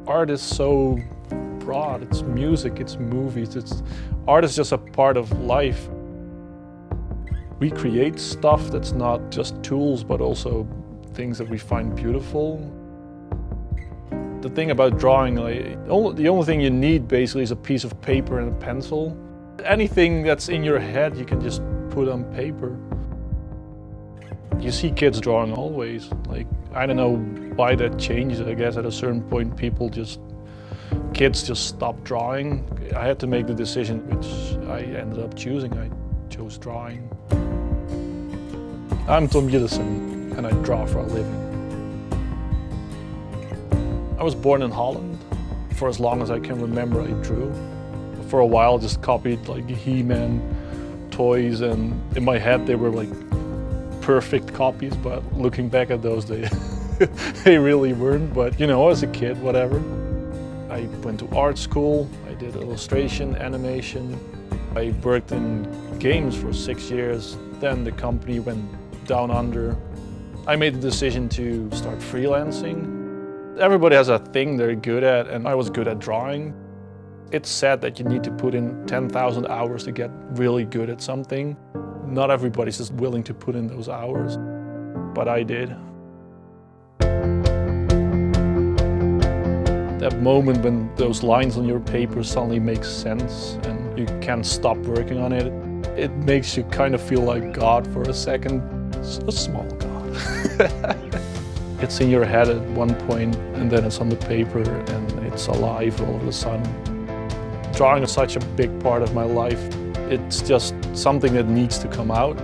Art is so broad. It's music, it's movies, art is just a part of life. We create stuff that's not just tools, but also things that we find beautiful. The thing about drawing, the only thing you need basically is a piece of paper and a pencil. Anything that's in your head you can just put on paper. You see kids drawing always. I don't know why that changes. I guess at a certain point kids just stop drawing. I had to make the decision, which I ended up choosing. I chose drawing. I'm Jilesen and I draw for a living. I was born in Holland. For as long as I can remember, I drew. For a while, just copied He-Man toys, and in my head they were perfect copies, but looking back at those, they really weren't. But as a kid, whatever. I went to art school, I did illustration, animation. I worked in games for 6 years, then the company went down under. I made the decision to start freelancing. Everybody has a thing they're good at, and I was good at drawing. It's sad that you need to put in 10,000 hours to get really good at something. Not everybody's just willing to put in those hours, but I did. That moment when those lines on your paper suddenly make sense and you can't stop working on it, it makes you kind of feel like God for a second. A small God. It's in your head at one point, and then it's on the paper and it's alive all of a sudden. Drawing is such a big part of my life. It's just something that needs to come out.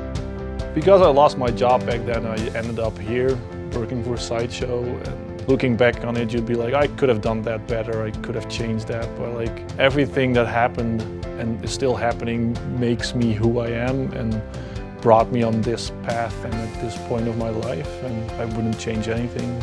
Because I lost my job back then, I ended up here working for Sideshow. And looking back on it, you'd be like, I could have done that better, I could have changed that. But everything that happened and is still happening makes me who I am and brought me on this path and at this point of my life, and I wouldn't change anything.